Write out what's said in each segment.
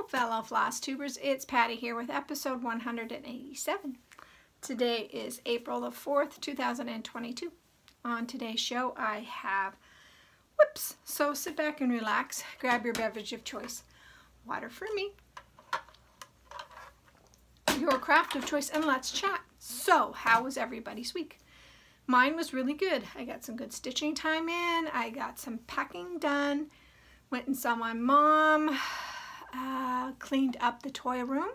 fellow Flosstubers, it's Patty here with episode 187. Today is April the 4th, 2022. On today's show I have whips, so sit back and relax, grab your beverage of choice, water for me, your craft of choice, and let's chat. So how was everybody's week? Mine was really good. I got some good stitching time in, I got some packing done, went and saw my mom, cleaned up the toy room,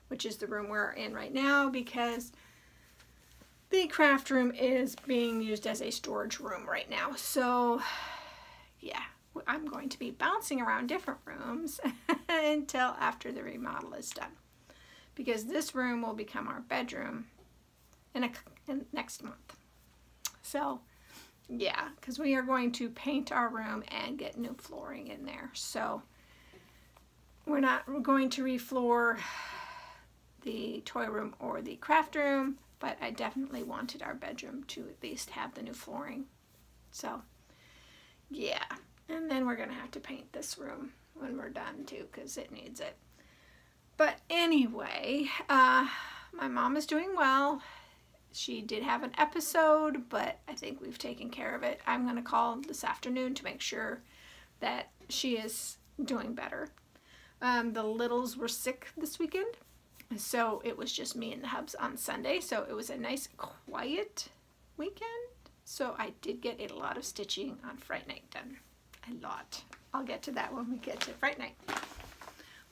which is the room we're in right now because the craft room is being used as a storage room right now. So yeah, I'm going to be bouncing around different rooms until after the remodel is done, because this room will become our bedroom in next month. So yeah, because we are going to paint our room and get new flooring in there. So we're not going to refloor the toy room or the craft room, but I definitely wanted our bedroom to at least have the new flooring. So yeah, and then we're gonna have to paint this room when we're done too, because it needs it. But anyway, my mom is doing well. She did have an episode, but I think we've taken care of it. I'm gonna call this afternoon to make sure that she is doing better. The littles were sick this weekend, so it was just me and the hubs on Sunday, so it was a nice quiet weekend. So I did get a lot of stitching on Fright Night done. A lot. I'll get to that when we get to Fright Night.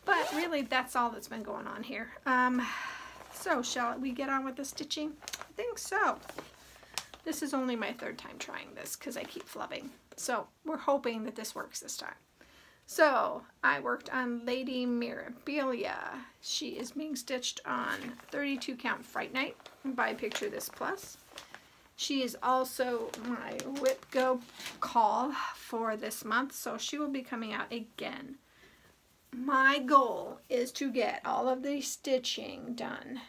But really, that's all that's been going on here. So shall we get on with the stitching? I think so. This is only my third time trying this because I keep flubbing. So we're hoping that this works this time. So I worked on Lady Mirabilia. She is being stitched on 32 count Fright Night by Picture This Plus. She is also my Whip Go call for this month, so she will be coming out again. My goal is to get all of the stitching done,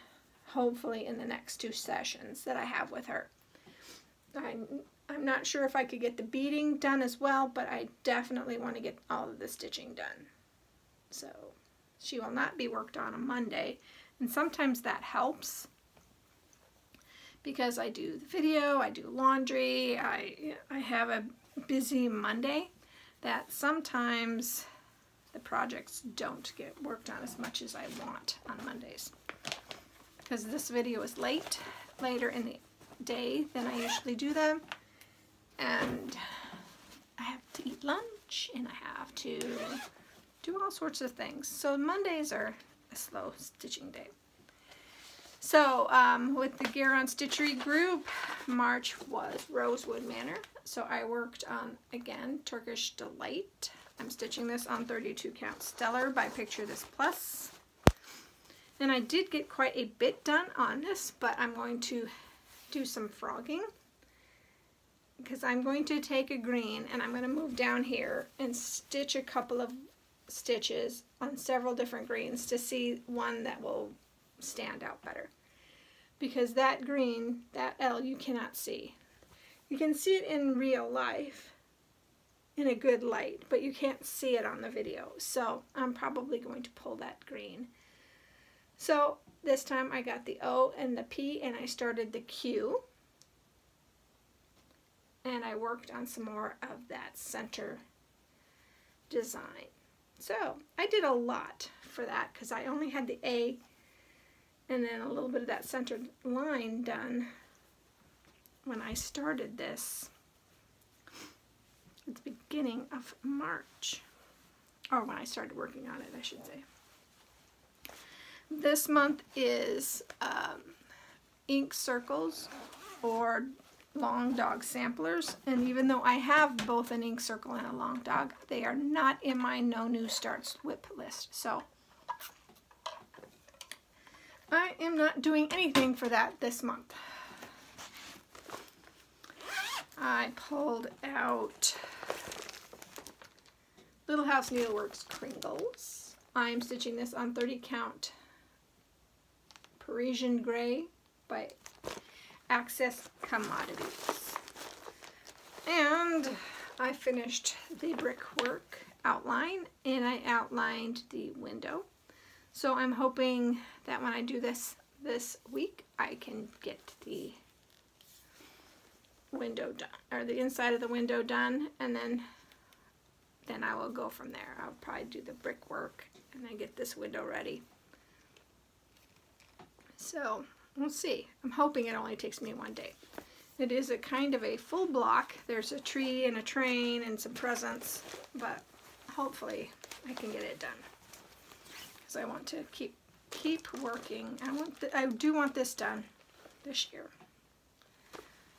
hopefully in the next 2 sessions that I have with her. I'm not sure if I could get the beading done as well, but I definitely want to get all of the stitching done. So she will not be worked on Monday, and sometimes that helps because I do the video, I do laundry, I have a busy Monday that sometimes the projects don't get worked on as much as I want on Mondays. Because this video is later in the day than I usually do them. And I have to eat lunch and I have to do all sorts of things. So Mondays are a slow stitching day. So with the Gear on Stitchery group, March was Rosewood Manor. So I worked on, again, Turkish Delight. I'm stitching this on 32 count Stellar by Picture This Plus. And I did get quite a bit done on this, but I'm going to do some frogging because I'm going to take a green and I'm going to move down here and stitch a couple of stitches on several different greens to see one that will stand out better. Because that green, that L, you cannot see. You can see it in real life in a good light, but you can't see it on the video. So I'm probably going to pull that green. So this time I got the O and the P and I started the Q. And I worked on some more of that center design. So I did a lot for that because I only had the A and then a little bit of that centered line done when I started this at the beginning of March, or when I started working on it, I should say. This month is ink circles or long dog samplers, and even though I have both an ink circle and a long dog, they are not in my no new starts whip list. So I am not doing anything for that this month. I pulled out Little House Needleworks Kringles. I'm stitching this on 30 count Parisian Gray by Access Commodities. And I finished the brickwork outline, and I outlined the window. So I'm hoping that when I do this week, I can get the window done, or the inside of the window done, and then I will go from there. I'll probably do the brickwork and then get this window ready. So we'll see. I'm hoping it only takes me one day. It is a kind of a full block. There's a tree and a train and some presents, but hopefully I can get it done, because I want to keep working. I do want this done this year.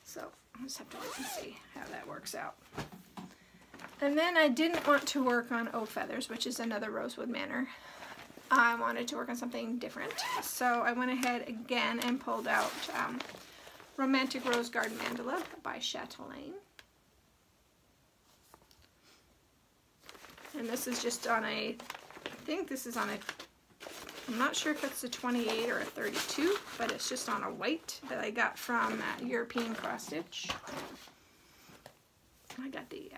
So I'll just have to wait and see how that works out. And then I didn't want to work on O Feathers, which is another Rosewood Manor. I wanted to work on something different. So I went ahead again and pulled out Romantic Rose Garden Mandala by Chatelaine. And this is just on a, I think this is on a, I'm not sure if it's a 28 or a 32, but it's just on a white that I got from European Cross Stitch. I got the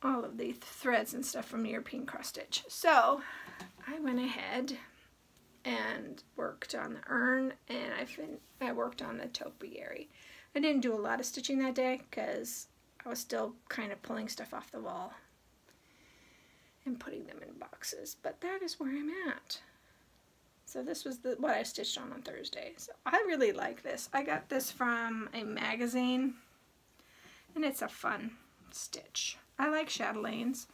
all of the threads and stuff from European Cross Stitch. So I went ahead and worked on the urn, and I worked on the topiary. I didn't do a lot of stitching that day because I was still kind of pulling stuff off the wall and putting them in boxes, but that is where I'm at. So this was what I stitched on Thursday. So I really like this. I got this from a magazine, and it's a fun stitch. I like chatelaines.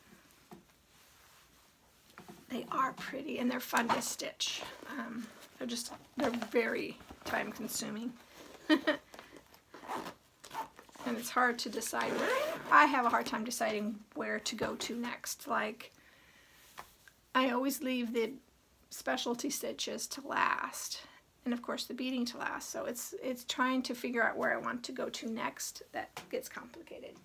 They are pretty and they're fun to stitch. They're very time consuming. And it's hard to decide I have a hard time deciding where to go to next. Like, I always leave the specialty stitches to last, and of course the beading to last. So it's trying to figure out where I want to go to next that gets complicated.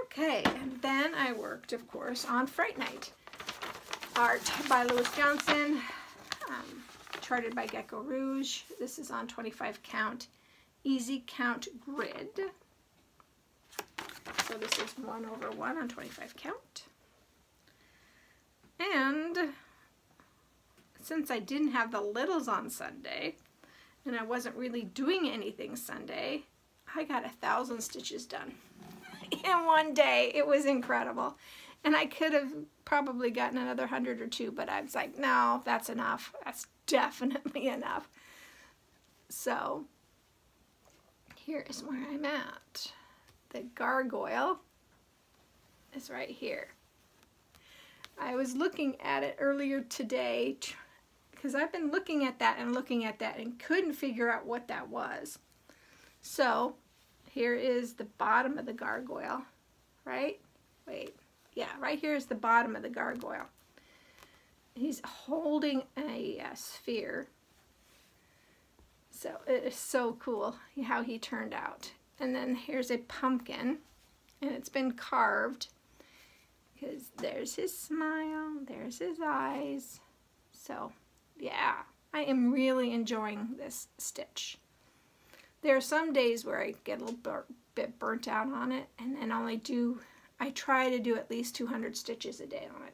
Okay, and then I worked, of course, on Fright Night Art by Louis Johnson, charted by Gecko Rouge. This is on 25 count, easy count grid. So this is 1/1 on 25 count. And since I didn't have the littles on Sunday, and I wasn't really doing anything Sunday, I got 1,000 stitches done in one day. It was incredible. And I could have probably gotten another 100 or 2, but I was like, no, that's enough. That's definitely enough. So here is where I'm at. The gargoyle is right here. I was looking at it earlier today because I've been looking at that and couldn't figure out what that was. So here is the bottom of the gargoyle, right? Wait, yeah, right here is the bottom of the gargoyle. He's holding a sphere. So it is so cool how he turned out. And then here's a pumpkin, and it's been carved because there's his smile, there's his eyes. So yeah, I am really enjoying this stitch. There are some days where I get a little bit burnt out on it, and then I try to do at least 200 stitches a day on it.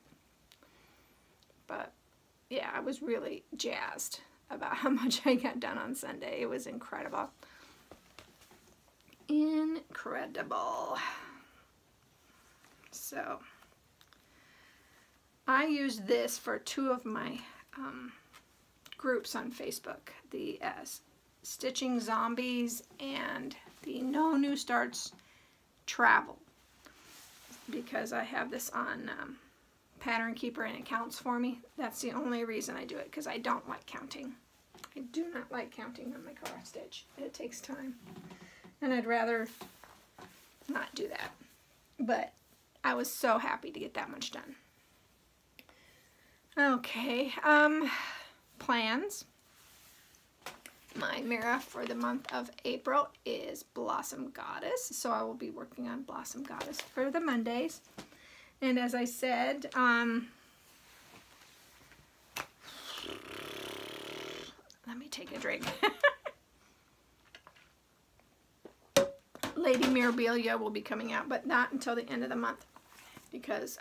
But yeah, I was really jazzed about how much I got done on Sunday. It was incredible. Incredible. So I used this for 2 of my groups on Facebook, the Stitching Zombies and the No New Starts Travel, because I have this on Pattern Keeper and it counts for me. That's the only reason I do it, because I don't like counting. I do not like counting on my cross stitch. It takes time, and I'd rather not do that. But I was so happy to get that much done. Okay, plans. My mirror for the month of April is Blossom Goddess, so I will be working on Blossom Goddess for the Mondays. And as I said, let me take a drink. Lady Mirabilia will be coming out, but not until the end of the month, because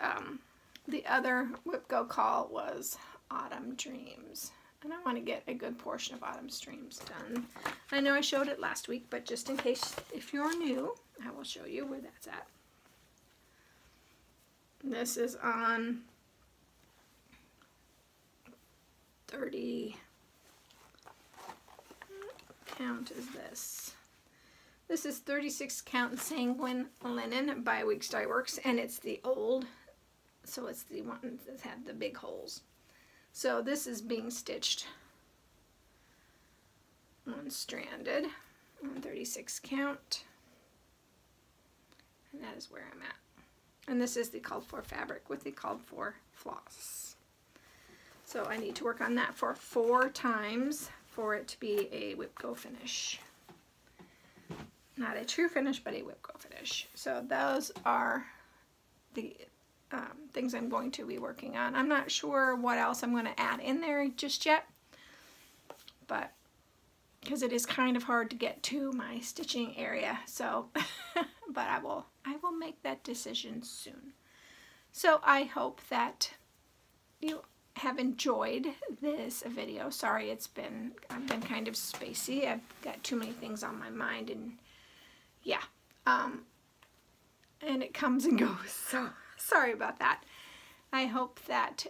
the other Whip Go call was Autumn Dreams, and I want to get a good portion of Autumn Dreams done. I know I showed it last week, but just in case, if you're new, I will show you where that's at. This is on 30, what count is this? This is 36 count Sanguine Linen by Weeks Dye Works, and it's the old, so it's the one that had the big holes. So this is being stitched unstranded on 36 count, and that is where I'm at. And this is the called for fabric with the called for floss. So I need to work on that for 4 times for it to be a Whip Go finish. Not a true finish, but a Whip Go finish. So those are the things I'm going to be working on. I'm not sure what else I'm going to add in there just yet, but because it is kind of hard to get to my stitching area, so but I will make that decision soon. So I hope that you have enjoyed this video. Sorry, I've been kind of spacey. I've got too many things on my mind, and yeah, and it comes and goes, so sorry about that. I hope that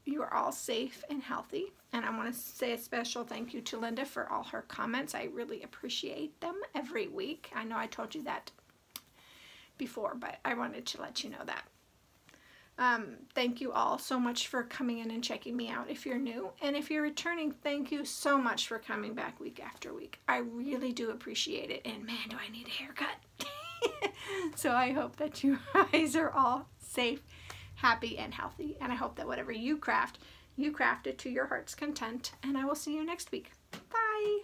you are all safe and healthy, and I want to say a special thank you to Linda for all her comments. I really appreciate them every week. I know I told you that before, but I wanted to let you know that. Thank you all so much for coming in and checking me out if you're new, and if you're returning, thank you so much for coming back week after week. I really do appreciate it, and man, do I need a haircut. So I hope that you guys are all safe, happy, and healthy, and I hope that whatever you craft it to your heart's content, and I will see you next week. Bye!